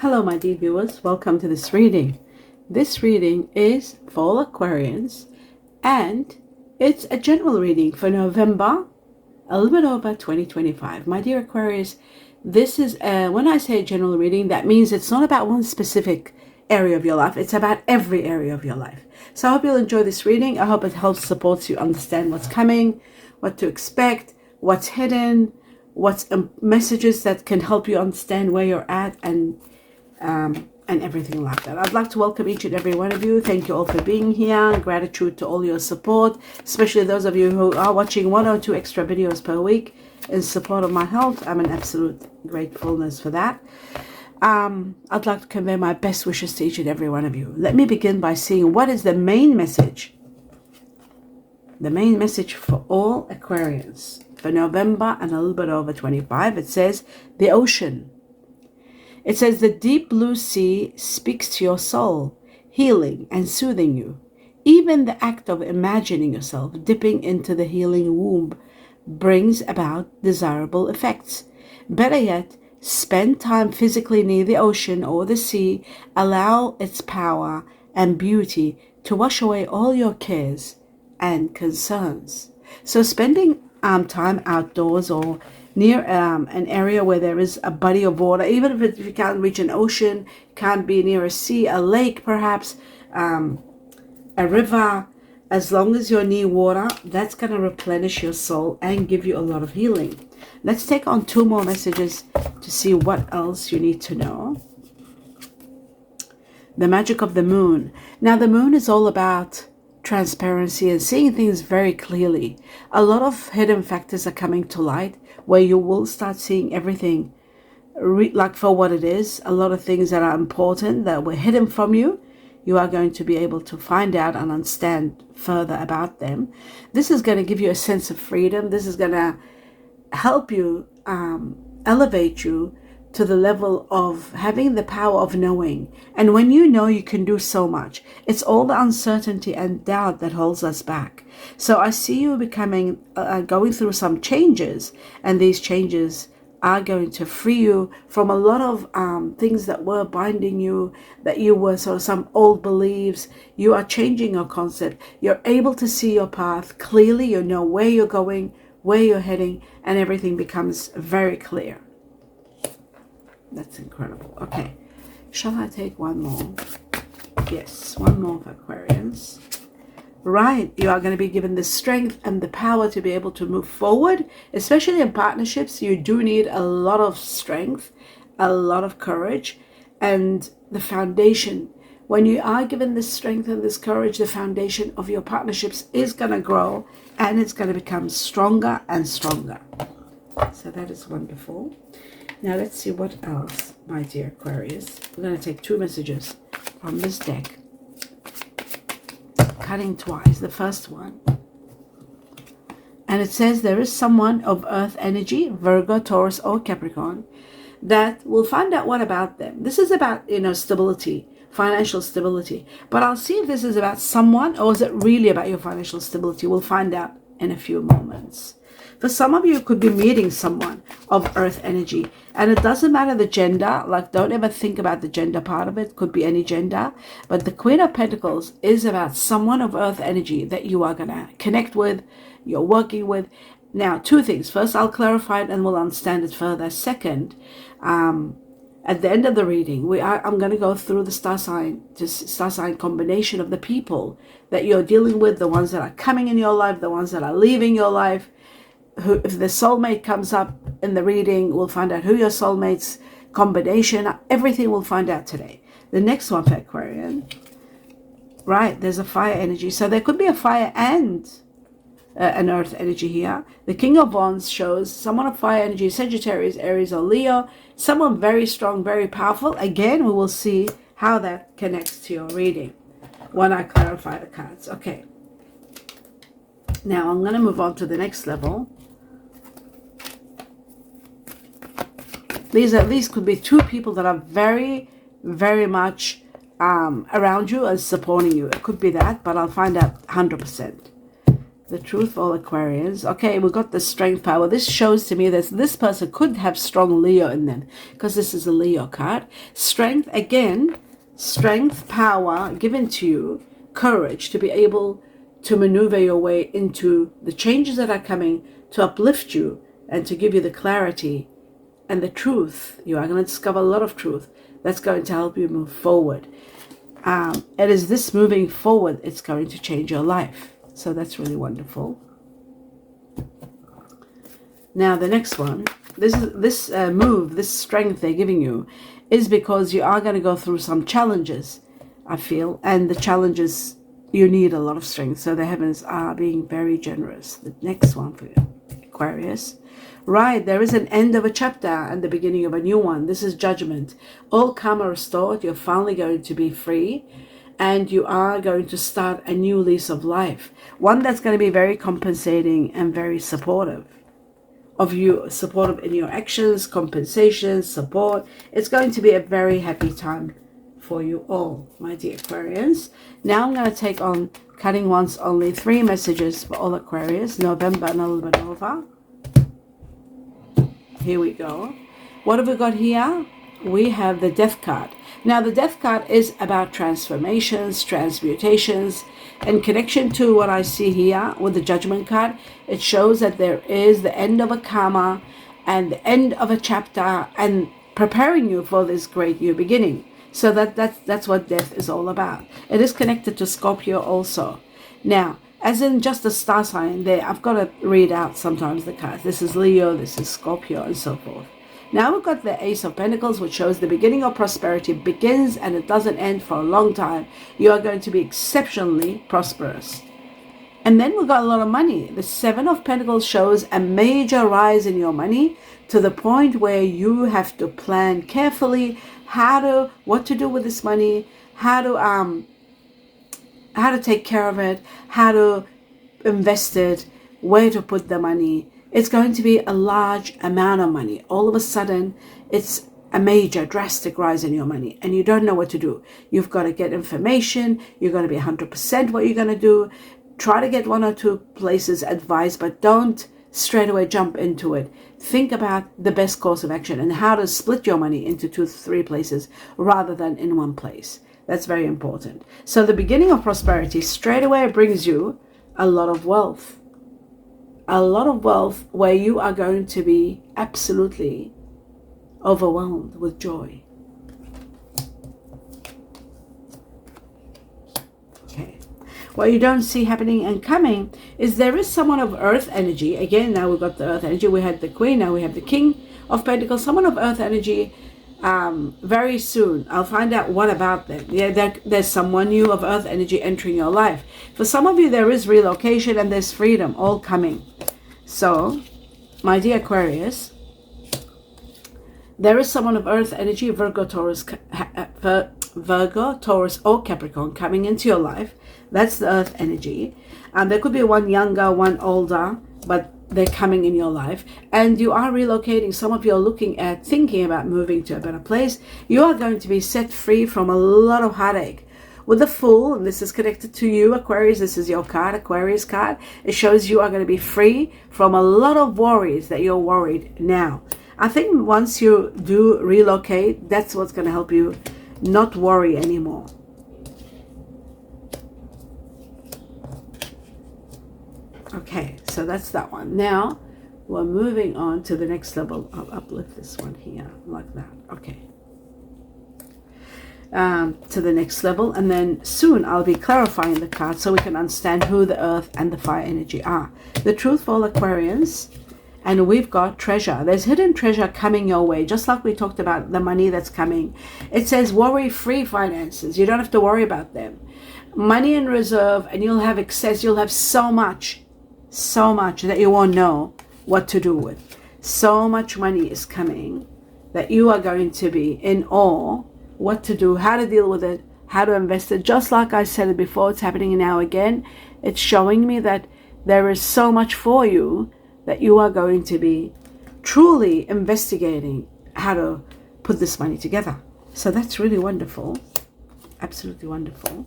Hello my dear viewers, welcome to this reading. This reading is for all Aquarians and it's a general reading for November, a little bit over 2025. My dear Aquarius, this is, when I say general reading, that means it's not about one specific area of your life, it's about every area of your life. So I hope you'll enjoy this reading. I hope it helps support you understand what's coming, what to expect, what's hidden, what's messages that can help you understand where you're at and everything like that. I'd like to welcome each and every one of you. Thank you all for being here. Gratitude to all your support, especially those of you who are watching 1 or 2 extra videos per week in support of my health. I'm in absolute gratefulness for that. I'd like to convey my best wishes to each and every one of you. Let me begin by seeing what is the main message. The main message for all Aquarians for November and a little bit over 25. It says the ocean. It says the deep blue sea speaks to your soul, healing and soothing you. Even the act of imagining yourself dipping into the healing womb brings about desirable effects. Better yet, spend time physically near the ocean or the sea. Allow its power and beauty to wash away all your cares and concerns. So spending time outdoors or near an area where there is a body of water, even if you can't reach an ocean, can't be near a sea, a lake perhaps, a river, as long as you're near water, that's going to replenish your soul and give you a lot of healing. Let's take on 2 more messages to see what else you need to know. The magic of the moon. Now the moon is all about transparency and seeing things very clearly. A lot of hidden factors are coming to light where you will start seeing everything like for what it is. A lot of things that are important that were hidden from you, you are going to be able to find out and understand further about them. This is going to give you a sense of freedom. This is going to help you elevate you to the level of having the power of knowing. And when you know, you can do so much. It's all the uncertainty and doubt that holds us back. So I see you becoming, going through some changes, and these changes are going to free you from a lot of things that were binding you, that you were sort of some old beliefs. You are changing your concept. You're able to see your path clearly. You know where you're going, where you're heading, and everything becomes very clear. That's incredible. Okay, shall I take one more? Yes, one more for Aquarians. Right, you are going to be given the strength and the power to be able to move forward, especially in partnerships. You do need a lot of strength, a lot of courage, and the foundation. When you are given this strength and this courage, the foundation of your partnerships is going to grow and it's going to become stronger and stronger. So that is wonderful. Now let's see what else, my dear Aquarius. We're going to take 2 messages from this deck. Cutting twice, the first one. And it says there is someone of earth energy, Virgo, Taurus, or Capricorn, that will find out what about them. This is about, stability, financial stability. But I'll see if this is about someone or is it really about your financial stability. We'll find out in a few moments. For some of you, it could be meeting someone of earth energy. And it doesn't matter the gender. Like, don't ever think about the gender part of it. It could be any gender. But the Queen of Pentacles is about someone of earth energy that you are going to connect with, you're working with. Now, 2 things. First, I'll clarify it and we'll understand it further. Second, at the end of the reading, I'm going to go through the star sign combination of the people that you're dealing with, the ones that are coming in your life, the ones that are leaving your life. If the soulmate comes up in the reading, we'll find out who your soulmate's combination, everything we'll find out today. The next one for Aquarian, right, there's a fire energy. So there could be a fire and an earth energy here. The King of Wands shows someone of fire energy, Sagittarius, Aries, or Leo. Someone very strong, very powerful. Again, we will see how that connects to your reading when I clarify the cards. Okay. Now I'm going to move on to the next level. These could be 2 people that are very, very much around you and supporting you. It could be that, but I'll find out 100%. The truth, all Aquarians. Okay, we got the strength power. This shows to me that this person could have strong Leo in them, because this is a Leo card. Strength, again, strength, power given to you, courage to be able to maneuver your way into the changes that are coming, to uplift you and to give you the clarity and the truth. You are going to discover a lot of truth that's going to help you move forward. It is this moving forward, it's going to change your life. So that's really wonderful. Now the next one, this move, this strength they're giving you, is because you are going to go through some challenges, I feel, and the challenges, you need a lot of strength. So the heavens are being very generous. The next one for you, Aquarius. Right, there is an end of a chapter and the beginning of a new one. This is judgment. All karma restored. You're finally going to be free, and you are going to start a new lease of life. One that's going to be very compensating and very supportive of you, supportive in your actions, compensation, support. It's going to be a very happy time for you all, my dear Aquarians. Now I'm going to take on cutting once only 3 messages for all Aquarius, November and a little bit over. Here we go. What have we got here? We have the Death card. Now the Death card is about transformations, transmutations, in connection to what I see here with the Judgment card. It shows that there is the end of a karma and the end of a chapter, and preparing you for this great new beginning. So that's what death is all about. It is connected to Scorpio also. Now, as in just a star sign there, I've got to read out sometimes the cards. This is Leo, this is Scorpio, and so forth. Now we've got the Ace of Pentacles, which shows the beginning of prosperity begins and it doesn't end for a long time. You are going to be exceptionally prosperous. And then we've got a lot of money. The 7 of Pentacles shows a major rise in your money, to the point where you have to plan carefully what to do with this money, how to take care of it, how to invest it, where to put the money. It's going to be a large amount of money. All of a sudden, it's a major, drastic rise in your money, and you don't know what to do. You've got to get information. You're going to be 100% what you're going to do. Try to get 1 or 2 places advice, but don't straight away jump into it. Think about the best course of action and how to split your money into 2 to 3 places rather than in one place. That's very important. So the beginning of prosperity straight away brings you a lot of wealth. A lot of wealth where you are going to be absolutely overwhelmed with joy. Okay. What you don't see happening and coming is there is someone of earth energy. Again, now we've got the earth energy. We had the Queen, now we have the King of Pentacles. Someone of earth energy very soon. I'll find out what about them. Yeah, there's someone new of earth energy entering your life. For some of you, there is relocation and there's freedom all coming. So, my dear Aquarius, there is someone of earth energy, Virgo, Taurus, or Capricorn coming into your life. That's the earth energy. And there could be one younger, one older, but they're coming in your life, and you are relocating. Some of you are thinking about moving to a better place. You are going to be set free from a lot of heartache. With the Fool, and this is connected to you, Aquarius, this is your card, Aquarius card. It shows you are going to be free from a lot of worries that you're worried now. I think once you do relocate, that's what's going to help you not worry anymore. Okay, so that's that one. Now, we're moving on to the next level. I'll uplift this one here, like that. Okay. To the next level, and then soon I'll be clarifying the cards so we can understand who the earth and the fire energy are. The truth for all Aquarians, and we've got treasure. There's hidden treasure coming your way, just like we talked about the money that's coming. It says worry-free finances. You don't have to worry about them. Money in reserve, and you'll have excess. You'll have so much that you won't know what to do with. So much money is coming that you are going to be in awe what to do, how to deal with it, how to invest it. Just like I said it before, it's happening now again. It's showing me that there is so much for you that you are going to be truly investigating how to put this money together. So that's really wonderful, absolutely wonderful.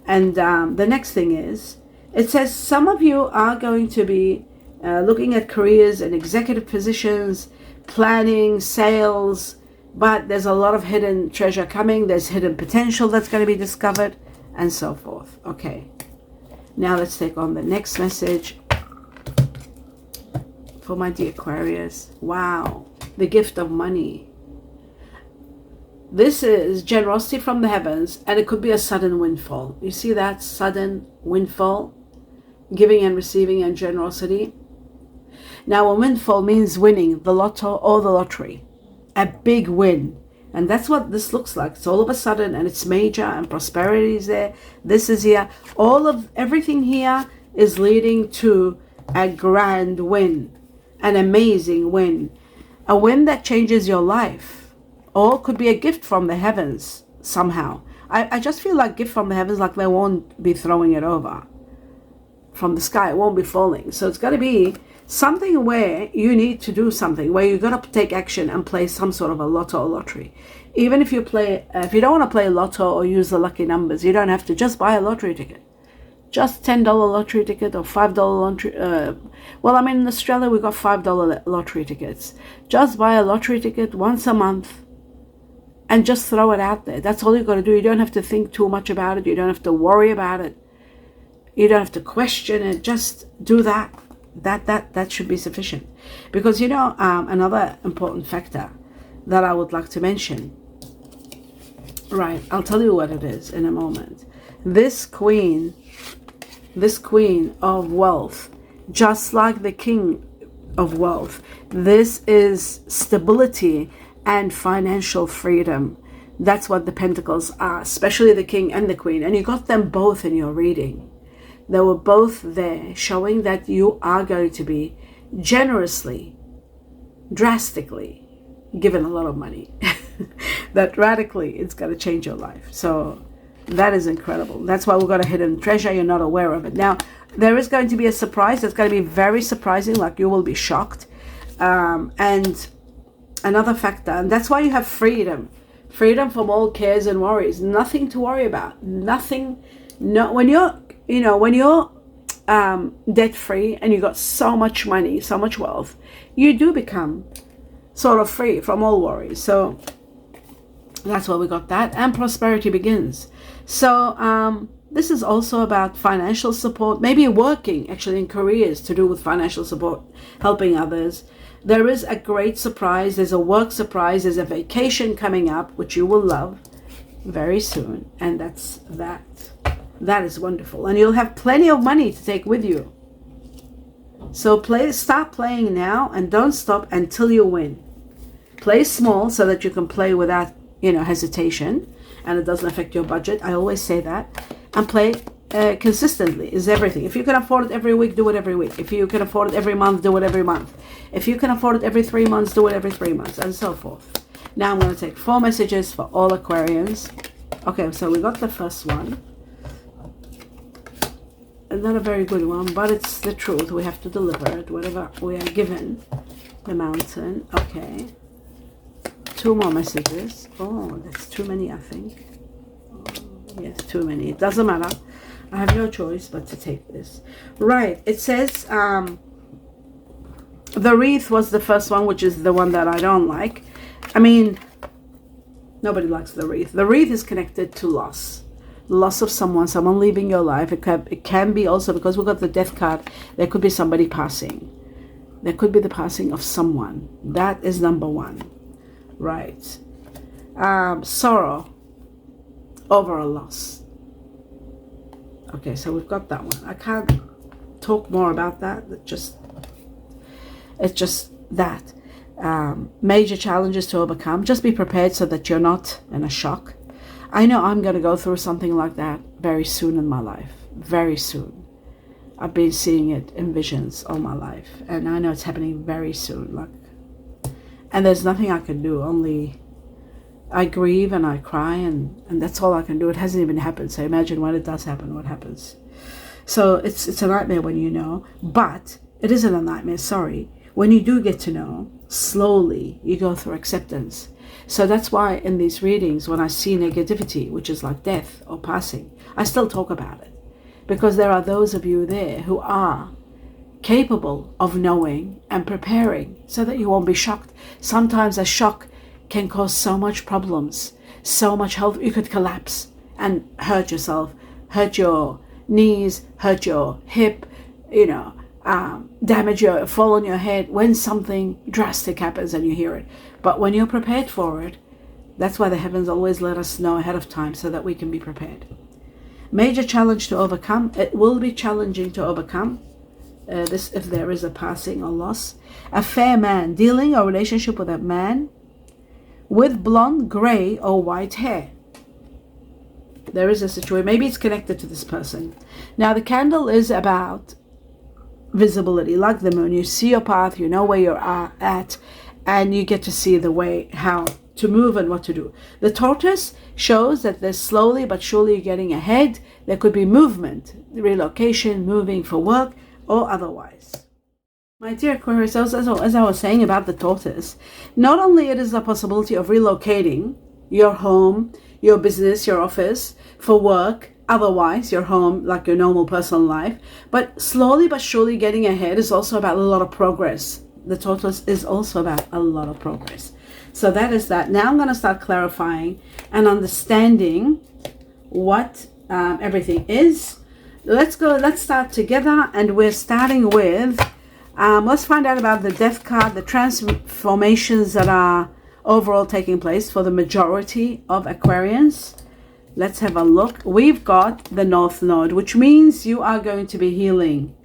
And the next thing is, It says some of you are going to be looking at careers and executive positions, planning, sales, but there's a lot of hidden treasure coming. There's hidden potential that's going to be discovered, and so forth. Okay, now let's take on the next message for my dear Aquarius. Wow, the gift of money. This is generosity from the heavens, and it could be a sudden windfall. You see that sudden windfall? Giving and receiving and generosity. Now a windfall means winning the lotto or the lottery. A big win. And that's what this looks like. It's all of a sudden, and it's major, and prosperity is there. This is here. Everything here is leading to a grand win. An amazing win. A win that changes your life. Or could be a gift from the heavens somehow. I just feel like gift from the heavens, like they won't be throwing it over from the sky. It won't be falling. So it's got to be something where you need to do something, where you've got to take action and play some sort of a lotto or lottery. Even if you don't want to play lotto or use the lucky numbers, you don't have to. Just buy a lottery ticket. Just $10 lottery ticket or $5 lottery. Well, I mean, in Australia, we got $5 lottery tickets. Just buy a lottery ticket once a month and just throw it out there. That's all you've got to do. You don't have to think too much about it. You don't have to worry about it. You don't have to question it. Just do that. That should be sufficient. Because, another important factor that I would like to mention. Right, I'll tell you what it is in a moment. This queen of wealth, just like the king of wealth, this is stability and financial freedom. That's what the pentacles are, especially the king and the queen. And you got them both in your reading. They were both there, showing that you are going to be generously, drastically given a lot of money. That radically, it's going to change your life. So that is incredible. That's why we've got a hidden treasure. You're not aware of it. Now, there is going to be a surprise. That's going to be very surprising. Like, you will be shocked. And another factor, and that's why you have freedom. Freedom from all cares and worries. Nothing to worry about. Nothing. No, when you're debt free and you got so much money, so much wealth, you do become sort of free from all worries. So that's why we got that, and prosperity begins. So this is also about financial support, maybe working actually in careers to do with financial support, helping others. There is a great surprise. There's a work surprise. There's a vacation coming up, which you will love very soon, and that's that. That is wonderful. And you'll have plenty of money to take with you. So start playing now, and don't stop until you win. Play small so that you can play without, hesitation, and it doesn't affect your budget. I always say that. And play consistently is everything. If you can afford it every week, do it every week. If you can afford it every month, do it every month. If you can afford it every 3 months, do it every 3 months, and so forth. Now I'm going to take 4 messages for all Aquarians. Okay, so we got the first one. Not a very good one, but it's the truth. We have to deliver it, whatever we are given. The mountain. Okay. 2 more messages. Oh, that's too many, I think. Oh, yes, too many. It doesn't matter. I have no choice but to take this. Right. It says the wreath was the first one, which is the one that I don't like. I mean, nobody likes the wreath. The wreath is connected to loss. Loss of someone leaving your life. It can be also, because we've got the death card, there could be somebody passing. There could be the passing of someone. That is number 1. Right. Sorrow over a loss. Okay, so we've got that one. I can't talk more about that. It's just that. Major challenges to overcome. Just be prepared so that you're not in a shock. I know I'm going to go through something like that very soon in my life. Very soon. I've been seeing it in visions all my life. And I know it's happening very soon. And there's nothing I can do. Only I grieve and I cry, and that's all I can do. It hasn't even happened. So imagine when it does happen, what happens. So it's a nightmare when you know. But it isn't a nightmare, sorry. When you do get to know, slowly you go through acceptance. So that's why in these readings, when I see negativity, which is like death or passing, I still talk about it. because there are those of you there who are capable of knowing and preparing so that you won't be shocked. Sometimes a shock can cause so much problems, so much health. You could collapse and hurt yourself, hurt your knees, hurt your hip, damage your, fall on your head when something drastic happens and you hear it. But when you're prepared for it, that's why the heavens always let us know ahead of time so that we can be prepared. Major challenge to overcome. It will be challenging to overcome this if there is a passing or loss. A fair man, dealing or relationship with a man with blonde, gray or white hair. There is a situation, maybe it's connected to this person. Now the candle is about visibility, like the moon. You see your path, you know where you're at, and you get to see the way how to move and what to do. The tortoise shows that there's slowly but surely getting ahead. There could be movement, relocation, moving for work or otherwise. My dear Aquarius, as I was saying about the tortoise, not only it is a possibility of relocating your home, your business, your office for work, otherwise your home, like your normal personal life, but slowly but surely getting ahead is also about a lot of progress. The tortoise is also about a lot of progress. So that is that. Now I'm going to start clarifying and understanding what everything is. Let's start together, and we're starting with let's find out about the death card, the transformations that are overall taking place for the majority of Aquarians. Let's have a look. We've got the North Node, which means you are going to be healing.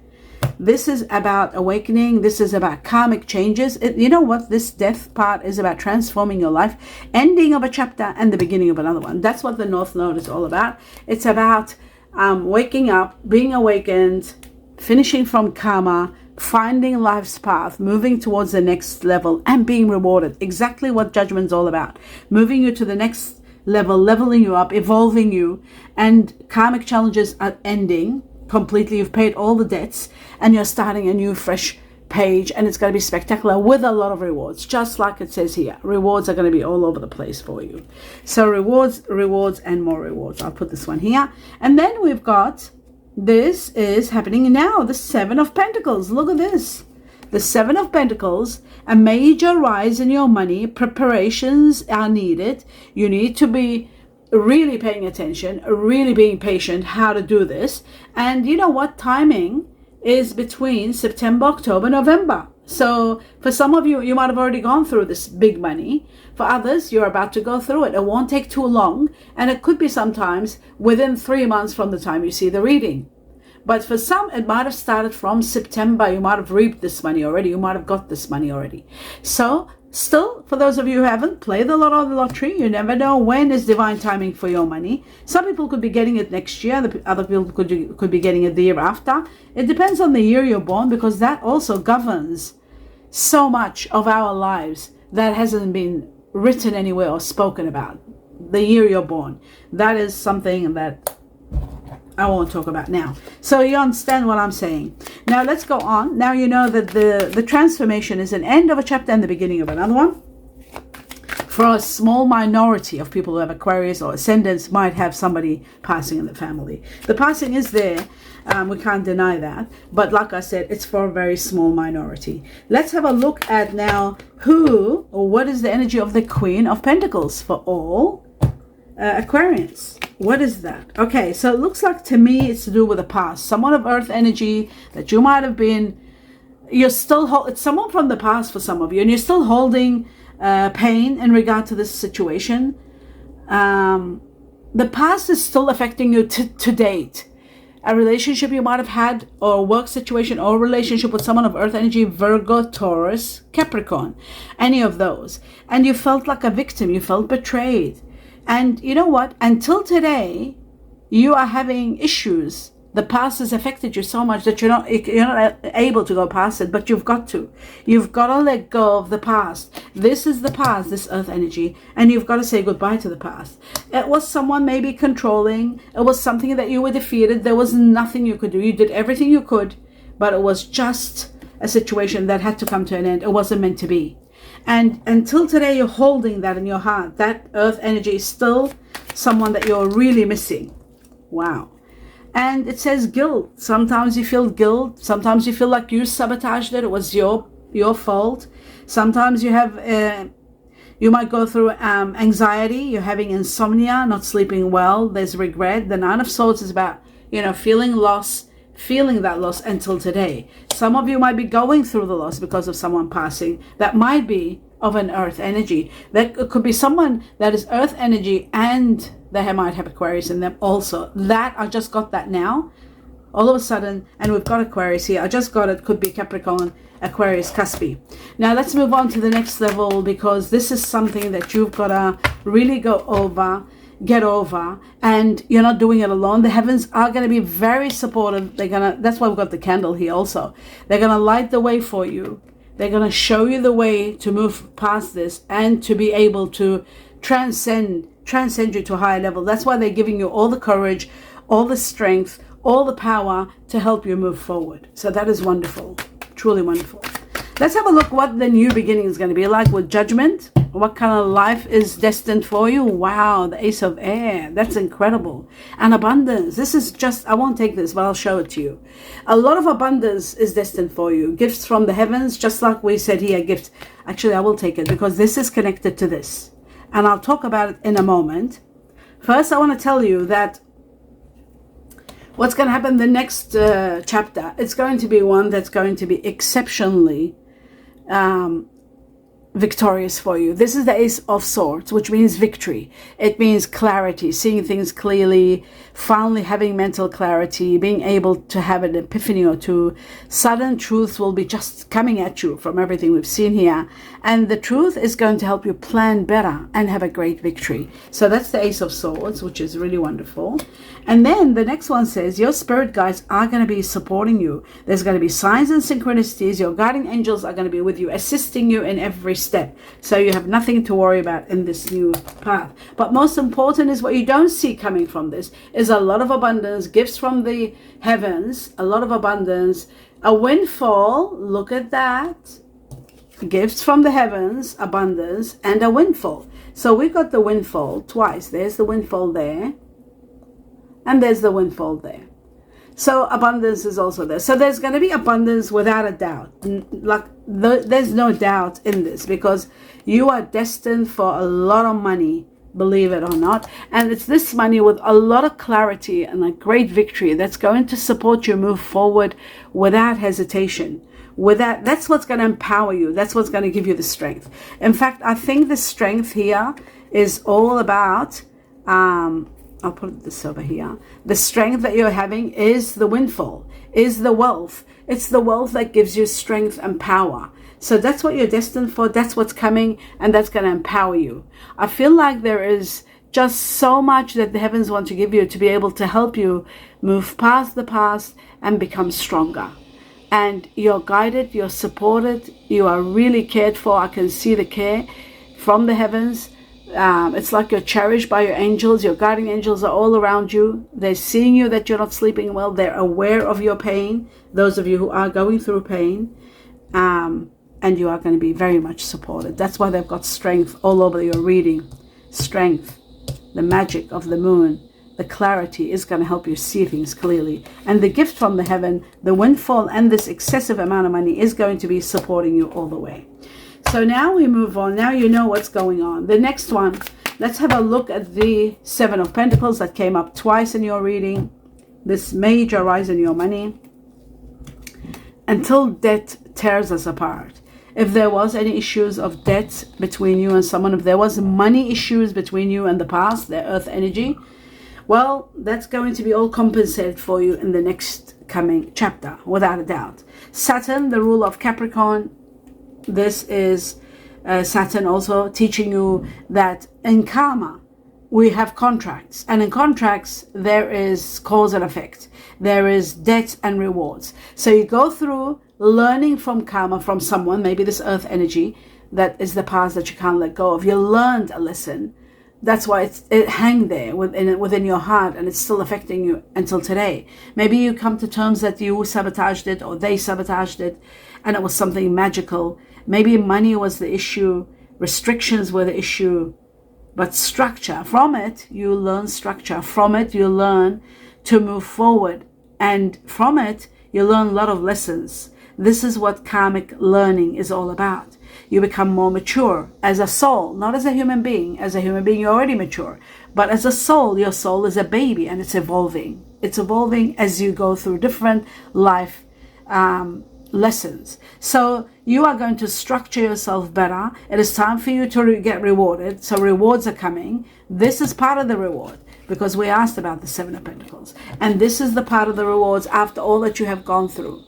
This is about awakening. This is about karmic changes. You know what? This death part is about transforming your life, ending of a chapter and the beginning of another one. That's what the North Node is all about. It's about waking up, being awakened, finishing from karma, finding life's path, moving towards the next level and being rewarded. Exactly what Judgment's all about. Moving you to the next level, leveling you up, evolving you, and karmic challenges are ending completely. You've paid all the debts and you're starting a new fresh page, and it's going to be spectacular with a lot of rewards, just like it says here. Rewards are going to be all over the place for you. So rewards and more rewards. I'll put this one here. And then we've got, this is happening now, the Seven of Pentacles. Look at this. The Seven of Pentacles, a major rise in your money. Preparations are needed. You need to be really paying attention, really being patient how to do this. And you know what? Timing is between September, October, November. So for some of you, you might have already gone through this big money. For others, you're about to go through it. It won't take too long. And it could be sometimes within 3 months from the time you see the reading. But for some, it might have started from September. You might have reaped this money already. You might have got this money already. So still, for those of you who haven't, play the lottery. You never know when is divine timing for your money. Some people could be getting it next year. Other people could be getting it the year after. It depends on the year you're born, because that also governs so much of our lives that hasn't been written anywhere or spoken about. The year you're born. That is something that I won't talk about now. So you understand what I'm saying. Now let's go on. Now you know that the transformation is an end of a chapter and the beginning of another one. For a small minority of people who have Aquarius or ascendants, might have somebody passing in the family. The passing is there. We can't deny that. But like I said, it's for a very small minority. Let's have a look at now who, or what is the energy of the Queen of Pentacles for all Aquarians. What is that? Okay, so it looks like to me it's to do with the past. Someone of earth energy that you might have been, you're still, it's someone from the past for some of you, and you're still holding pain in regard to this situation. The past is still affecting you to date. A relationship you might have had, or a work situation, or a relationship with someone of earth energy, Virgo, Taurus, Capricorn, any of those. And you felt like a victim, you felt betrayed. And you know what? Until today, you are having issues. The past has affected you so much that you're not able to go past it, but you've got to. You've got to let go of the past. This is the past, this earth energy, and you've got to say goodbye to the past. It was someone maybe controlling. It was something that you were defeated. There was nothing you could do. You did everything you could, but it was just a situation that had to come to an end. It wasn't meant to be. And until today, you're holding that in your heart. That earth energy is still someone that you're really missing. Wow. And it says guilt. Sometimes you feel guilt. Sometimes you feel like you sabotaged it. It was your fault. Sometimes you have, you might go through anxiety. You're having insomnia, not sleeping well. There's regret. The Nine of Swords is about, feeling loss, feeling that loss until today. Some of you might be going through the loss because of someone passing. That might be of an earth energy. That could be someone that is earth energy and they might have Aquarius in them also. That, I just got that now. All of a sudden, and we've got Aquarius here. I just got it. Could be Capricorn, Aquarius, Cuspi. Now let's move on to the next level, because this is something that you've got to really get over, and you're not doing it alone. The heavens are going to be very supportive. That's why we've got the candle here also. They're going to light the way for you. They're going to show you the way to move past this and to be able to transcend you to a higher level. That's why they're giving you all the courage, all the strength, all the power to help you move forward. So that is wonderful, truly wonderful. Let's have a look what the new beginning is going to be like with Judgment. What kind of life is destined for you? Wow, the Ace of Air. That's incredible. And abundance. This is just, I won't take this, but I'll show it to you. A lot of abundance is destined for you. Gifts from the heavens, just like we said here, gifts. Actually, I will take it because this is connected to this. And I'll talk about it in a moment. First, I want to tell you that what's going to happen in the next chapter, it's going to be one that's going to be exceptionally victorious for you. This is the Ace of Swords, which means victory. It means clarity, seeing things clearly, finally having mental clarity, being able to have an epiphany or two. Sudden truths will be just coming at you from everything we've seen here. And the truth is going to help you plan better and have a great victory. So that's the Ace of Swords, which is really wonderful. And then the next one says, your spirit guides are going to be supporting you. There's going to be signs and synchronicities. Your guardian angels are going to be with you, assisting you in every step. So you have nothing to worry about in this new path. But most important is what you don't see coming from this is a lot of abundance, gifts from the heavens, a lot of abundance, a windfall. Look at that. Gifts from the heavens, abundance, and a windfall. So we got the windfall twice. There's the windfall there. And there's the windfall there. So abundance is also there. So there's going to be abundance without a doubt. There's no doubt in this, because you are destined for a lot of money, believe it or not. And it's this money with a lot of clarity and a great victory that's going to support you move forward without hesitation. That's what's going to empower you. That's what's going to give you the strength. In fact, I think the strength here is all about I'll put this over here. The strength that you're having is the windfall, is the wealth. It's the wealth that gives you strength and power. So that's what you're destined for. That's what's coming, and that's going to empower you. I feel like there is just so much that the heavens want to give you to be able to help you move past the past and become stronger. And you're guided, you're supported, you are really cared for. I can see the care from the heavens. It's like you're cherished by your angels. Your guardian angels are all around you. They're seeing you that you're not sleeping well. They're aware of your pain, those of you who are going through pain, and you are going to be very much supported. That's why they've got strength all over your reading. Strength, the magic of the moon, the clarity is going to help you see things clearly. And the gift from the heaven, the windfall, and this excessive amount of money is going to be supporting you all the way. So now we move on. Now you know what's going on. The next one, let's have a look at the Seven of Pentacles that came up twice in your reading. This major rise in your money. Until debt tears us apart. If there was any issues of debt between you and someone, if there was money issues between you and the past, the earth energy, well, that's going to be all compensated for you in the next coming chapter, without a doubt. Saturn, the ruler of Capricorn, this is Saturn also teaching you that in karma we have contracts, and in contracts there is cause and effect, there is debts and rewards. So you go through learning from karma from someone, maybe this earth energy that is the past that you can't let go of. You learned a lesson. That's why it hang there within your heart, and it's still affecting you until today. Maybe you come to terms that you sabotaged it, or they sabotaged it, and it was something magical. Maybe money was the issue, restrictions were the issue, but structure. From it, you learn structure. From it, you learn to move forward. And from it, you learn a lot of lessons. This is what karmic learning is all about. You become more mature as a soul, not as a human being. As a human being, you're already mature. But as a soul, your soul is a baby and it's evolving. It's evolving as you go through different life lessons. So you are going to structure yourself better. It is time for you to get rewarded. So rewards are coming. This is part of the reward, because we asked about the Seven of Pentacles. And this is the part of the rewards after all that you have gone through.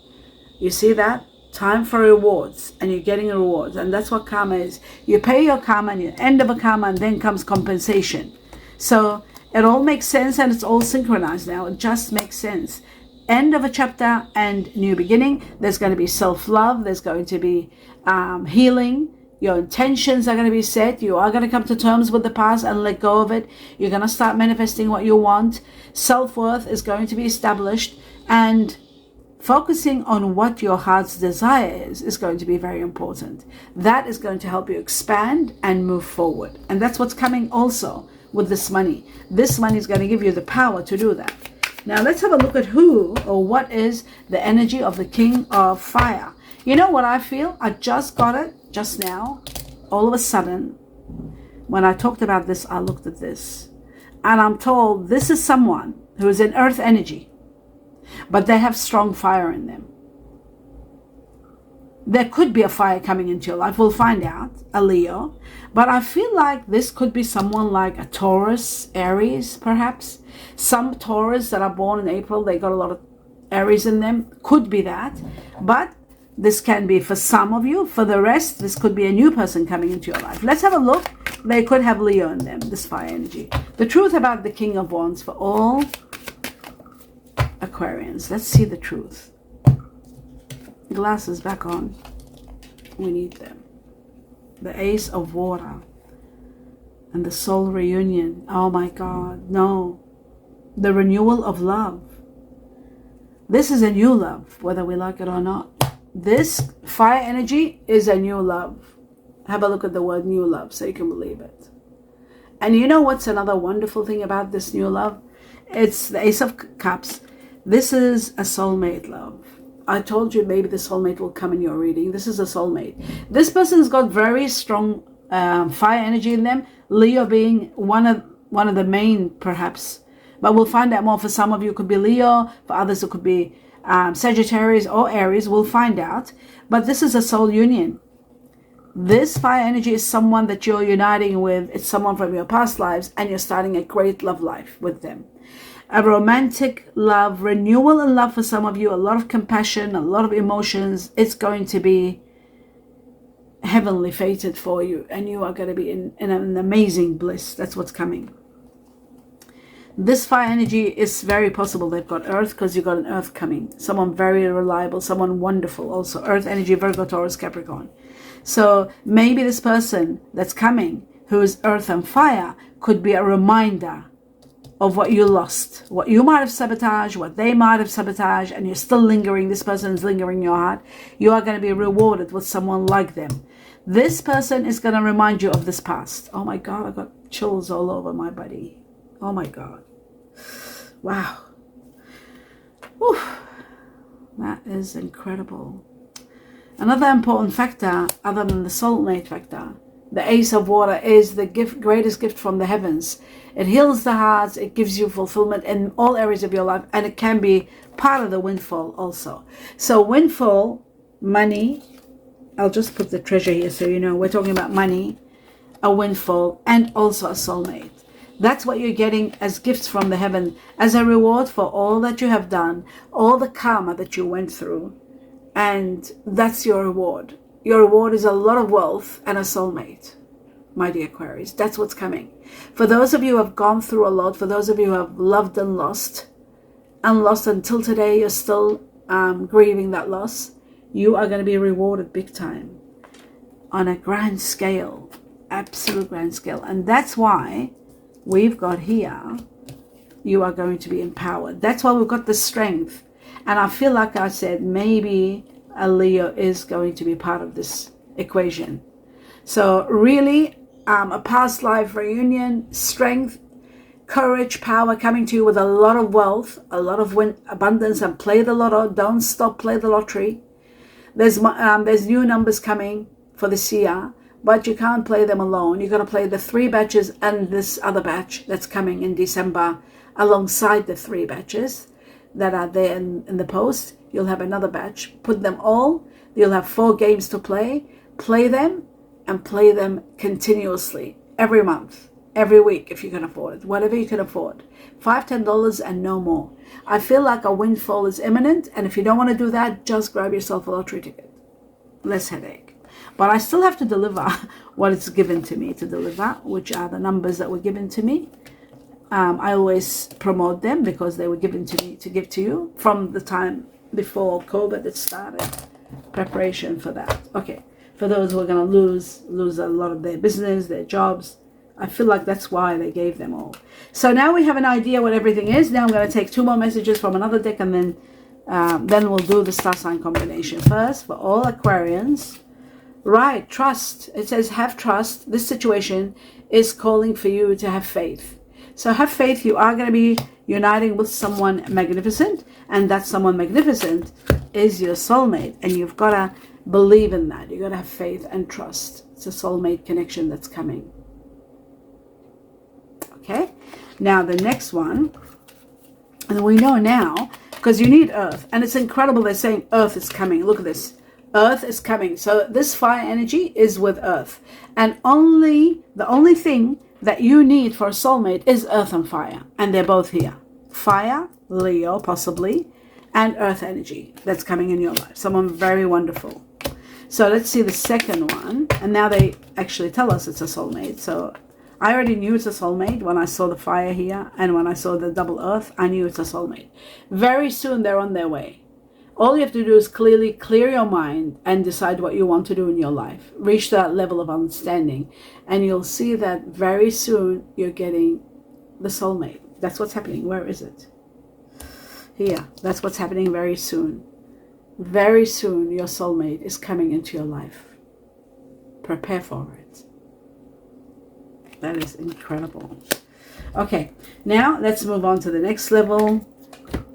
You see that? Time for rewards, and you're getting rewards. And that's what karma is. You pay your karma and you end of a karma, and then comes compensation. So it all makes sense, and it's all synchronized now. It just makes sense. End of a chapter and new beginning. There's going to be self-love. There's going to be healing. Your intentions are going to be set. You are going to come to terms with the past and let go of it. You're going to start manifesting what you want. Self-worth is going to be established, and focusing on what your heart's desire is going to be very important. That is going to help you expand and move forward. And that's what's coming also with this money. This money is going to give you the power to do that. Now let's have a look at who or what is the energy of the King of Fire. You know what I feel? I just got it just now. All of a sudden, when I talked about this, I looked at this. And I'm told this is someone who is in earth energy, but they have strong fire in them. There could be a fire coming into your life. We'll find out. A Leo. But I feel like this could be someone like a Taurus, Aries, perhaps. Some Taurus that are born in April, they got a lot of Aries in them. Could be that. But this can be for some of you. For the rest, this could be a new person coming into your life. Let's have a look. They could have Leo in them, this fire energy. The truth about the King of Wands for all Aquarians. Let's see the truth. Glasses back on. We need them. The Ace of Water and the soul reunion. Oh my God, no. The renewal of love. This is a new love, whether we like it or not. This fire energy is a new love. Have a look at the word new love so you can believe it. And you know what's another wonderful thing about this new love? It's the Ace of Cups. This is a soulmate love. I told you maybe the soulmate will come in your reading. This is a soulmate. This person's got very strong fire energy in them. Leo being one of the main, perhaps. But we'll find out more. For some of you, it could be Leo. For others, it could be Sagittarius or Aries. We'll find out. But this is a soul union. This fire energy is someone that you're uniting with. It's someone from your past lives, and you're starting a great love life with them. A romantic love, renewal in love for some of you, a lot of compassion, a lot of emotions. It's going to be heavenly fated for you, and you are going to be in an amazing bliss. That's what's coming. This fire energy is very possible. They've got earth, because you've got an earth coming. Someone very reliable, someone wonderful also. Earth energy, Virgo, Taurus, Capricorn. So maybe this person that's coming, who is earth and fire, could be a reminder of what you lost, what you might have sabotaged, what they might have sabotaged, and you're still lingering. This person is lingering in your heart. You are going to be rewarded with someone like them. This person is going to remind you of this past. Oh my God, I got chills all over my body. Oh my God. Wow. Whew. That is incredible. Another important factor, other than the soulmate factor, the Ace of Water is the greatest gift from the heavens. It heals the hearts. It gives you fulfillment in all areas of your life. And it can be part of the windfall also. So windfall, money. I'll just put the treasure here so you know. We're talking about money, a windfall, and also a soulmate. That's what you're getting as gifts from the heaven. As a reward for all that you have done. All the karma that you went through. And that's your reward. Your reward is a lot of wealth and a soulmate, my dear Aquarius. That's what's coming. For those of you who have gone through a lot, for those of you who have loved and lost until today, you're still grieving that loss, you are going to be rewarded big time on a grand scale, absolute grand scale. And that's why we've got here, you are going to be empowered. That's why we've got the strength. And I feel like I said, maybe a Leo is going to be part of this equation. So really, a past life reunion, strength, courage, power coming to you with a lot of wealth, a lot of abundance, and play the lotto. Don't stop, play the lottery. There's new numbers coming for this year, but you can't play them alone. You've got to play the 3 batches and this other batch that's coming in December alongside the 3 batches that are there in the post. You'll have another batch. Put them all. You'll have 4 games to play. Play them and play them continuously every month, every week if you can afford it, whatever you can afford. $5, $10 and no more. I feel like a windfall is imminent, and if you don't want to do that, just grab yourself a lottery ticket. Less headache. But I still have to deliver what is given to me to deliver, which are the numbers that were given to me. I always promote them because they were given to me to give to you from the time before COVID it started. Preparation for that. Okay, for those who are going to lose a lot of their business, their jobs, I feel like that's why they gave them all. So now we have an idea what everything is. Now I'm going to take 2 more messages from another deck, and then we'll do the star sign combination. First, for all Aquarians, right, trust. It says have trust. This situation is calling for you to have faith. So have faith. You are going to be uniting with someone magnificent, and that someone magnificent is your soulmate, and you've got to believe in that. You've got to have faith and trust. It's a soulmate connection that's coming. Okay, now the next one, and we know now, because you need earth, and it's incredible they're saying earth is coming. Look at this, earth is coming. So this fire energy is with earth, and the only thing that you need for a soulmate is earth and fire, and they're both here. Fire, Leo possibly, and earth energy that's coming in your life. Someone very wonderful. So let's see the second one, and now they actually tell us it's a soulmate. So I already knew it's a soulmate when I saw the fire here, and when I saw the double earth, I knew it's a soulmate. Very soon they're on their way. All you have to do is clearly clear your mind and decide what you want to do in your life. Reach that level of understanding, and you'll see that very soon you're getting the soulmate. That's what's happening. Where is it? Here. That's what's happening very soon. Very soon your soulmate is coming into your life. Prepare for it. That is incredible. Okay, now let's move on to the next level.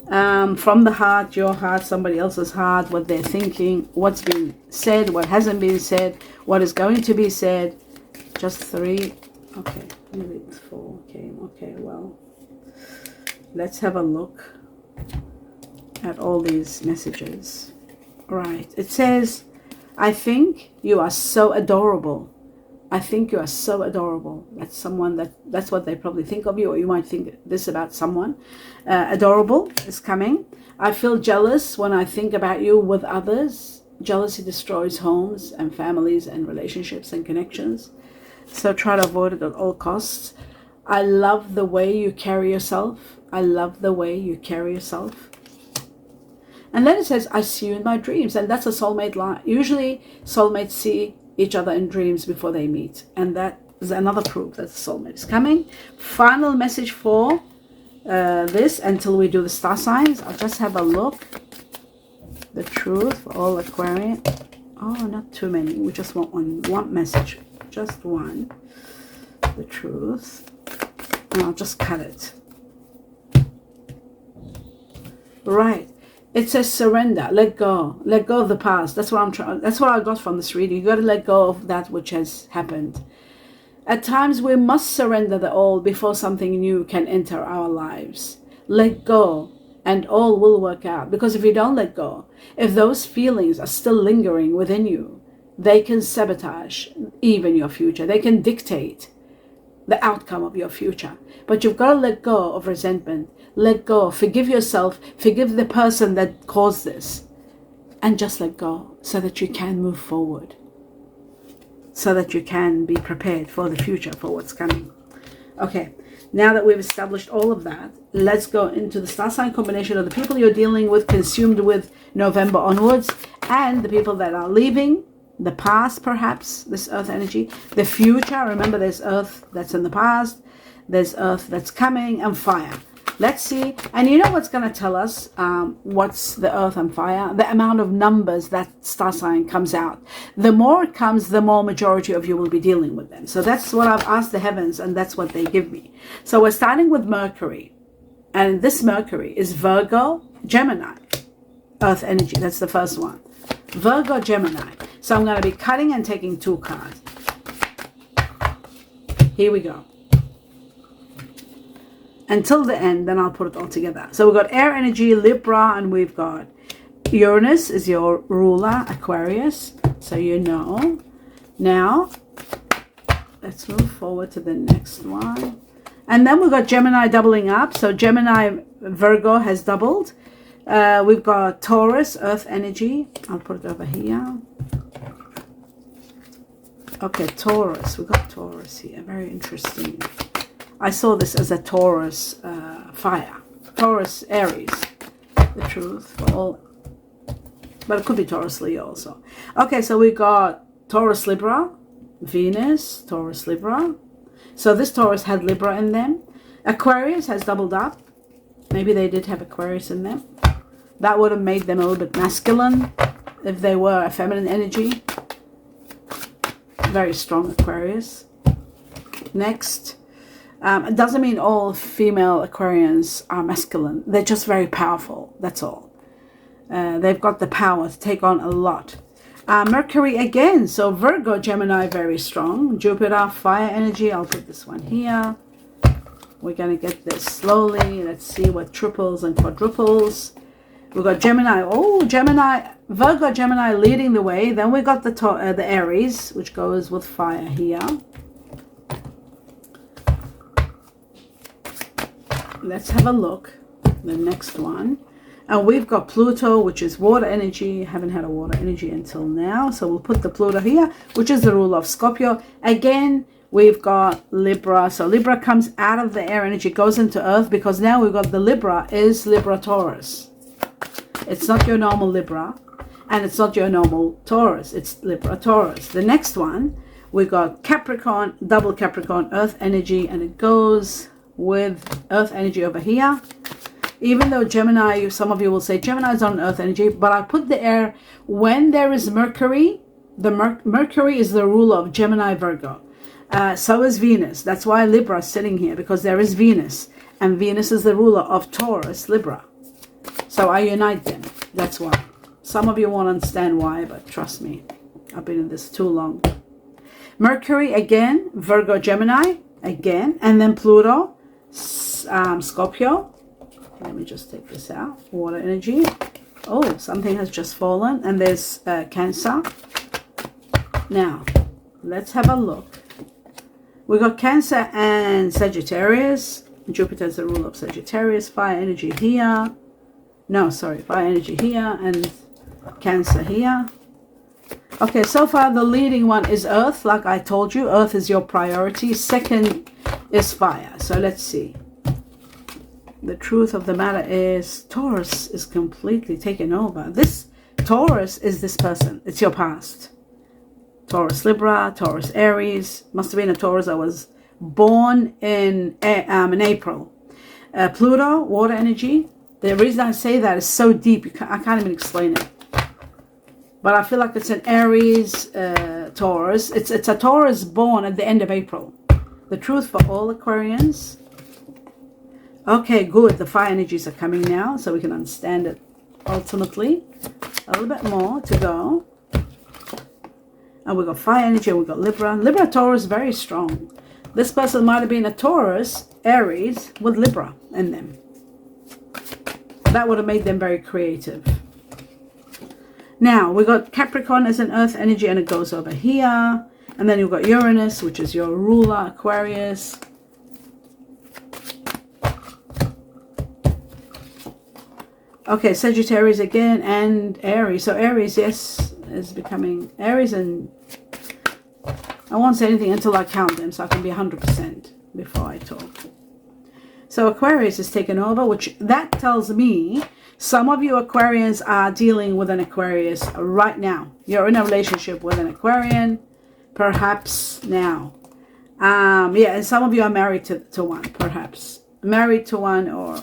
From the heart, your heart, somebody else's heart, what they're thinking, what's been said, what hasn't been said, what is going to be said. Just 3. Okay, maybe it's 4 came. Okay, well, let's have a look at all these messages. Right, it says, I think you are so adorable. I think you are so adorable. That's someone that's what they probably think of you, or you might think this about someone. Adorable is coming. I feel jealous when I think about you with others. Jealousy destroys homes and families and relationships and connections. So try to avoid it at all costs. I love the way you carry yourself. I love the way you carry yourself. And then it says, I see you in my dreams. And that's a soulmate line. Usually soulmates see each other in dreams before they meet, and that is another proof that the soulmate is coming. Final message for this until we do the star signs. I'll just have a look. The truth for all Aquarian. Oh, not too many. We just want one message, just one. The truth, and I'll just cut it. Right. It says surrender, let go of the past. That's what I'm trying. That's what I got from this reading. You got to let go of that which has happened. At times we must surrender the old before something new can enter our lives. Let go, and all will work out. Because if you don't let go, if those feelings are still lingering within you, they can sabotage even your future. They can dictate the outcome of your future. But you've got to let go of resentment. Let go. Forgive yourself. Forgive the person that caused this. And just let go so that you can move forward. So that you can be prepared for the future, for what's coming. Okay, now that we've established all of that, let's go into the star sign combination of the people you're dealing with, consumed with November onwards, and the people that are leaving, the past perhaps, this earth energy, the future. Remember, there's earth that's in the past, there's earth that's coming, and fire. Let's see. And you know what's going to tell us what's the earth and fire? The amount of numbers that star sign comes out. The more it comes, the more majority of you will be dealing with them. So that's what I've asked the heavens, and that's what they give me. So we're starting with Mercury. And this Mercury is Virgo, Gemini. Earth energy. That's the first one. Virgo, Gemini. So I'm going to be cutting and taking 2 cards. Here we go. Until the end, then I'll put it all together. So we've got air energy, Libra, and we've got Uranus is your ruler, Aquarius. So you know. Now, let's move forward to the next one. And then we've got Gemini doubling up. So Gemini, Virgo has doubled. We've got Taurus, earth energy. I'll put it over here. Okay, Taurus. We've got Taurus here. Very interesting. I saw this as a Taurus fire. Taurus, Aries. The truth. For all. But it could be Taurus, Leo also. Okay, so we got Taurus, Libra. Venus, Taurus, Libra. So this Taurus had Libra in them. Aquarius has doubled up. Maybe they did have Aquarius in them. That would have made them a little bit masculine if they were a feminine energy. Very strong Aquarius. Next. It doesn't mean all female Aquarians are masculine. They're just very powerful. That's all. They've got the power to take on a lot. Mercury again. So Virgo, Gemini, very strong. Jupiter, fire energy. I'll put this one here. We're going to get this slowly. Let's see what triples and quadruples. We've got Gemini. Oh, Gemini. Virgo, Gemini leading the way. Then we got the Aries, which goes with fire here. Let's have a look. The next one. And we've got Pluto, which is water energy. Haven't had a water energy until now. So we'll put the Pluto here, which is the ruler of Scorpio. Again, we've got Libra. So Libra comes out of the air energy, goes into Earth, because now we've got the Libra is Libra Taurus. It's not your normal Libra, and it's not your normal Taurus. It's Libra Taurus. The next one, we've got Capricorn, double Capricorn, Earth energy, and it goes with Earth energy over here. Even though Gemini, some of you will say Gemini is on Earth energy, but I put the air when there is Mercury. The Mercury is the ruler of Gemini, Virgo. So is Venus. That's why Libra is sitting here, because there is Venus, and Venus is the ruler of Taurus, Libra. So I unite them. That's why. Some of you won't understand why, but trust me, I've been in this too long. Mercury again, Virgo, Gemini again, and then Pluto, Scorpio. Let me just take this out. Water energy. Oh, something has just fallen. And there's Cancer. Now, let's have a look. We got Cancer and Sagittarius. Jupiter is the ruler of Sagittarius. Fire energy here. No, sorry. Fire energy here and Cancer here. Okay, so far the leading one is Earth. Like I told you, Earth is your priority. Second is fire. So let's see. The truth of the matter is Taurus is completely taken over. This Taurus is this person. It's your past. Taurus Libra, Taurus Aries. Must have been a Taurus that was born in April. Pluto, water energy. The reason I say that is so deep, I can't even explain it. But I feel like it's an Aries Taurus. It's a Taurus born at the end of April. The truth for all Aquarians. Okay, good. The fire energies are coming now, so we can understand it ultimately. A little bit more to go. And we've got fire energy, and we've got Libra. Libra Taurus, very strong. This person might have been a Taurus, Aries, with Libra in them. That would have made them very creative. Now, we've got Capricorn as an earth energy, and it goes over here. And then you've got Uranus, which is your ruler, Aquarius. Okay, Sagittarius again, and Aries. So Aries, yes, is becoming Aries, and I won't say anything until I count them, so I can be 100% before I talk. So Aquarius is taken over, which that tells me some of you Aquarians are dealing with an Aquarius right now. You're in a relationship with an Aquarian, perhaps now. Yeah, and some of you are married to one, perhaps. married to one or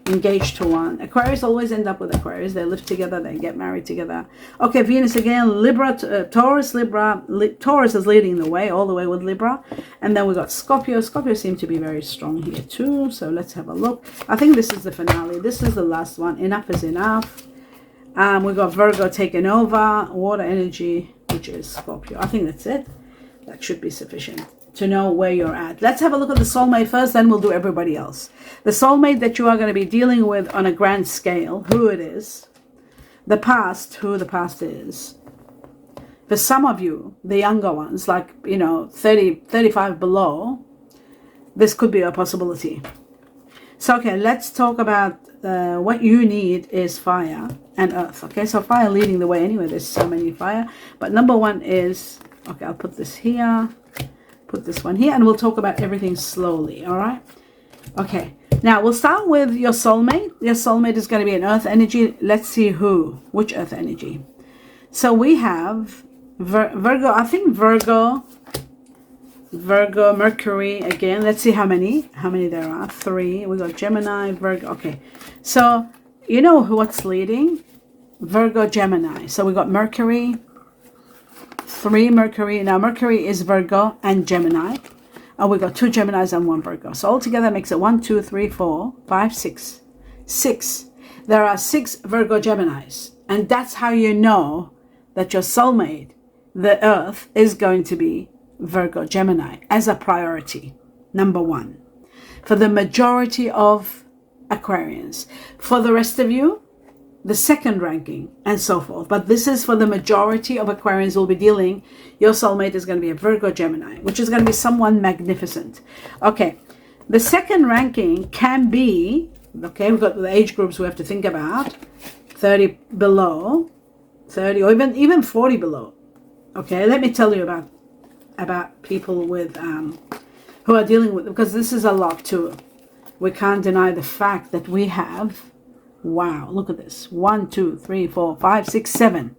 engaged to one. Aquarius always end up with Aquarius. They live together, they get married together. Okay, Venus again, Libra, Taurus, Libra. Taurus is leading the way, all the way with Libra. And then we got Scorpio. Scorpio seems to be very strong here too. So let's have a look. I think this is the finale. This is the last one. Enough is enough. We got Virgo taking over, water energy, which is Scorpio. I think that's it. That should be sufficient to know where you're at. Let's have a look at the soulmate first, then we'll do everybody else. The soulmate that you are going to be dealing with on a grand scale, who it is, the past, who the past is. For some of you, the younger ones, like, 30, 35 below, this could be a possibility. So, okay, let's talk about what you need is fire and earth. Okay, so fire leading the way anyway. There's so many fire. But number one is, okay, I'll put this here. Put this one here, and we'll talk about everything slowly. All right. Okay. Now we'll start with your soulmate. Your soulmate is going to be an earth energy. Let's see which earth energy. So we have Virgo. I think Virgo, Mercury again. Let's see how many there are. 3. We got Gemini, Virgo. Okay. So you know what's leading? Virgo, Gemini. So we got Mercury. 3 Mercury. Now Mercury is Virgo and Gemini. And we got 2 Geminis and 1 Virgo. So altogether makes it 1, 2, 3, 4, 5, 6. 6. There are 6 Virgo Geminis. And that's how you know that your soulmate, the earth, is going to be Virgo Gemini as a priority. Number 1. For the majority of Aquarians. For the rest of you, the second ranking, and so forth. But this is for the majority of Aquarians will be dealing. Your soulmate is going to be a Virgo Gemini, which is going to be someone magnificent. Okay, the second ranking can be, okay, we've got the age groups we have to think about, 30 below, 30 or even 40 below. Okay, let me tell you about people with who are dealing with, because this is a lot too. We can't deny the fact that we have, wow, look at this. 1, 2, 3, 4, 5, 6, 7.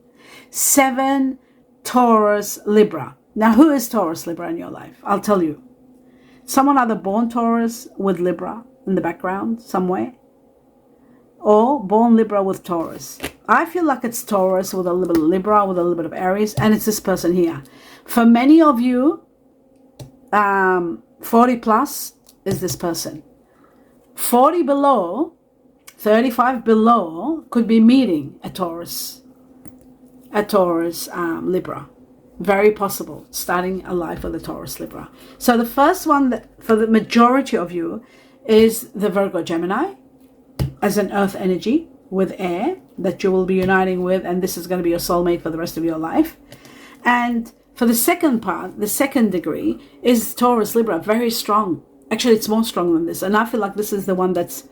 7 Taurus Libra. Now, who is Taurus Libra in your life? I'll tell you. Someone either born Taurus with Libra in the background somewhere, or born Libra with Taurus. I feel like it's Taurus with a little bit of Libra, with a little bit of Aries, and it's this person here. For many of you, 40 plus is this person. 40 below, 35 below could be meeting a Taurus Libra. Very possible, starting a life with a Taurus Libra. So the first one that, for the majority of you, is the Virgo Gemini as an earth energy with air that you will be uniting with, and this is going to be your soulmate for the rest of your life. And for the second part, the second degree, is Taurus Libra, very strong. Actually, it's more strong than this, and I feel like this is the one that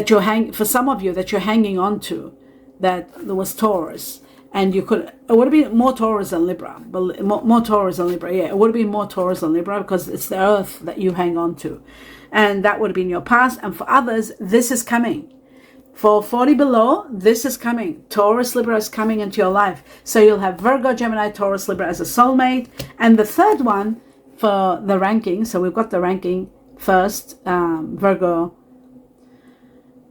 you're for some of you that you're hanging on to, that there was Taurus, and it would have been more Taurus than Libra, but more Taurus than Libra. Yeah, it would have been more Taurus than Libra because it's the earth that you hang on to, and that would have been your past. And for others, this is coming. For 40 below, this is coming. Taurus Libra is coming into your life. So you'll have Virgo, Gemini, Taurus Libra as a soulmate. And the third one for the ranking, so we've got the ranking first, Virgo,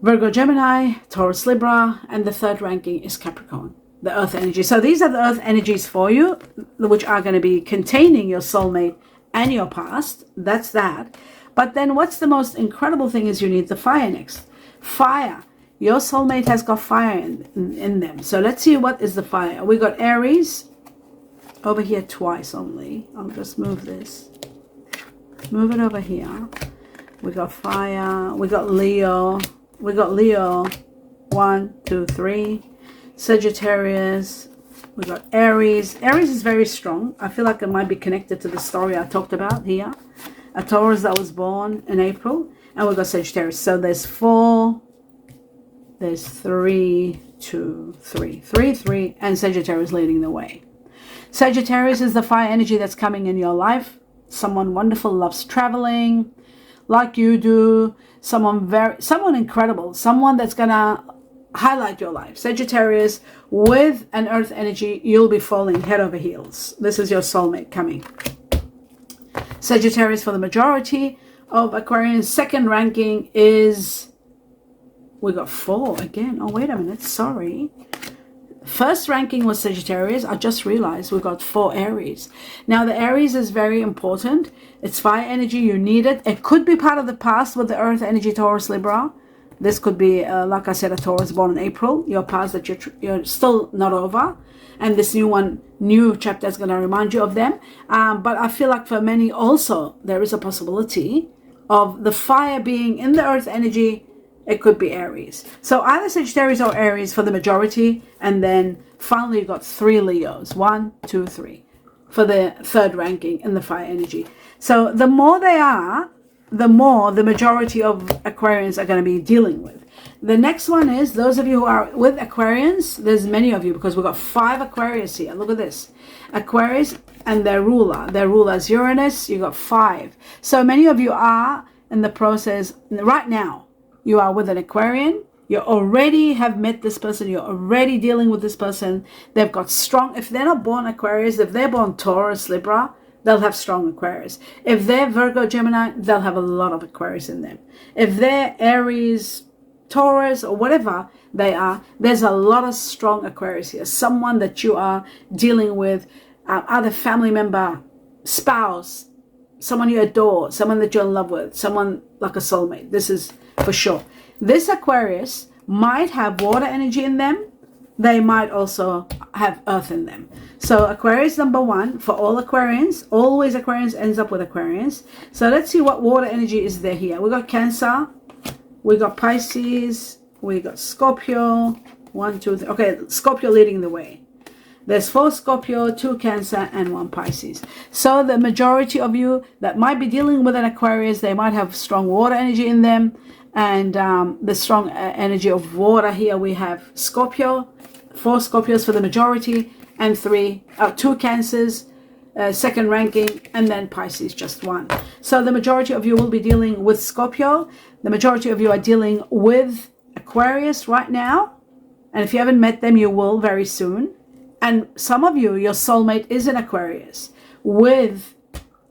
Gemini, Taurus Libra, and the third ranking is Capricorn, the earth energy. So these are the earth energies for you, which are going to be containing your soulmate and your past. That's that. But then what's the most incredible thing is you need the fire next. Fire. Your soulmate has got fire in them. So let's see what is the fire. We got Aries over here twice only. I'll just move this. Move it over here. We got fire. We got Leo. We got Leo. 1, 2, 3. Sagittarius. We got Aries. Aries is very strong. I feel like it might be connected to the story I talked about here. A Taurus that was born in April. And we got Sagittarius. So there's 4. There's 3, 2, 3. 3, 3. And Sagittarius leading the way. Sagittarius is the fire energy that's coming in your life. Someone wonderful, loves traveling like you do. Someone incredible. Someone that's going to highlight your life. Sagittarius with an earth energy, you'll be falling head over heels. This is your soulmate coming. Sagittarius for the majority of Aquarians. Second ranking is, we got 4 again. Oh, wait a minute. Sorry. First ranking was Sagittarius. I just realized we got 4 Aries. Now, the Aries is very important. It's fire energy. You need it. It could be part of the past with the Earth energy, Taurus, Libra. This could be, like I said, a Taurus born in April. Your past that you're still not over. And this new chapter is going to remind you of them. But I feel like for many also, there is a possibility of the fire being in the Earth energy. It could be Aries. So either Sagittarius or Aries for the majority. And then finally, you've got 3 Leos. 1, 2, 3 for the third ranking in the fire energy. So the more they are, the more the majority of Aquarians are going to be dealing with. The next one is those of you who are with Aquarians. There's many of you because we've got 5 Aquarius here. Look at this. Aquarius and their ruler. Their ruler is Uranus. You've got 5. So many of you are in the process right now. You are with an Aquarian. You already have met this person. You're already dealing with this person. They've got strong, if they're not born Aquarius, if they're born Taurus, Libra, they'll have strong Aquarius. If they're Virgo, Gemini, they'll have a lot of Aquarius in them. If they're Aries, Taurus, or whatever they are, there's a lot of strong Aquarius here. Someone that you are dealing with, other family member, spouse, someone you adore, someone that you're in love with, someone like a soulmate. This is for sure. This Aquarius might have water energy in them. They might also have earth in them. So Aquarius number 1 for all Aquarians. Always Aquarians ends up with Aquarians. So let's see what water energy is there here. We got Cancer. We got Pisces. We got Scorpio. 1, 2, 3. Okay, Scorpio leading the way. There's 4 Scorpio, 2 Cancer, and 1 Pisces. So the majority of you that might be dealing with an Aquarius, they might have strong water energy in them. And the strong energy of water here, we have Scorpio, 4 Scorpios for the majority, and 2 Cancers, second ranking, and then Pisces, just 1. So the majority of you will be dealing with Scorpio. The majority of you are dealing with Aquarius right now. And if you haven't met them, you will very soon. And some of you, your soulmate is an Aquarius with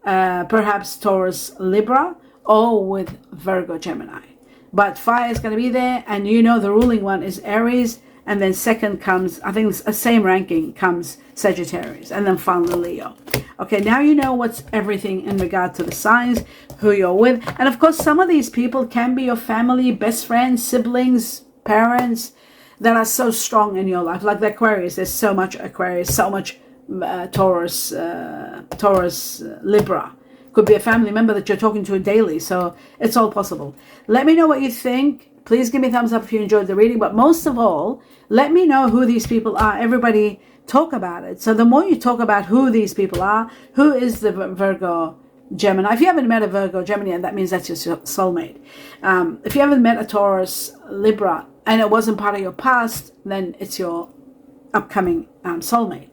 perhaps Taurus, Libra, or with Virgo, Gemini. But fire is going to be there, and you know the ruling one is Aries, and then second comes, I think the same ranking comes Sagittarius, and then finally Leo. Okay, now you know what's everything in regard to the signs, who you're with. And of course, some of these people can be your family, best friends, siblings, parents that are so strong in your life. Like the Aquarius, there's so much Aquarius, so much Taurus, Libra. Could be a family member that you're talking to daily. So it's all possible. Let me know what you think. Please give me a thumbs up if you enjoyed the reading. But most of all, let me know who these people are. Everybody talk about it. So the more you talk about who these people are, who is the Virgo, Gemini. If you haven't met a Virgo, Gemini, that means that's your soulmate. If you haven't met a Taurus, Libra, and it wasn't part of your past, then it's your upcoming soulmate.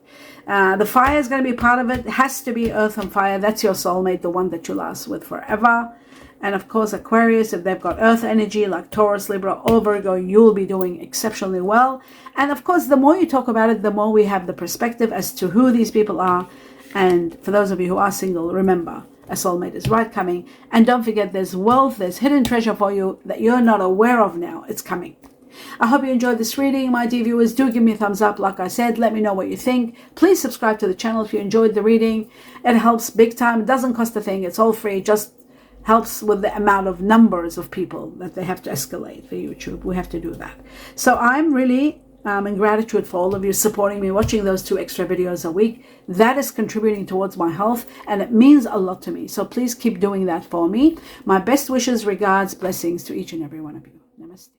The fire is going to be part of it. It has to be earth and fire. That's your soulmate, the one that you last with forever. And of course, Aquarius, if they've got earth energy like Taurus, Libra, or Virgo, you'll be doing exceptionally well. And of course, the more you talk about it, the more we have the perspective as to who these people are. And for those of you who are single, remember, a soulmate is right coming. And don't forget, there's wealth, there's hidden treasure for you that you're not aware of now. It's coming. I hope you enjoyed this reading, my dear viewers. Do give me a thumbs up. Like I said, let me know what you think. Please subscribe to the channel if you enjoyed the reading. It helps big time. It doesn't cost a thing. It's all free. It just helps with the amount of numbers of people that they have to escalate for YouTube. We have to do that. So I'm really in gratitude for all of you supporting me, watching those 2 extra videos a week. That is contributing towards my health, and it means a lot to me. So please keep doing that for me. My best wishes, regards, blessings to each and every one of you. Namaste.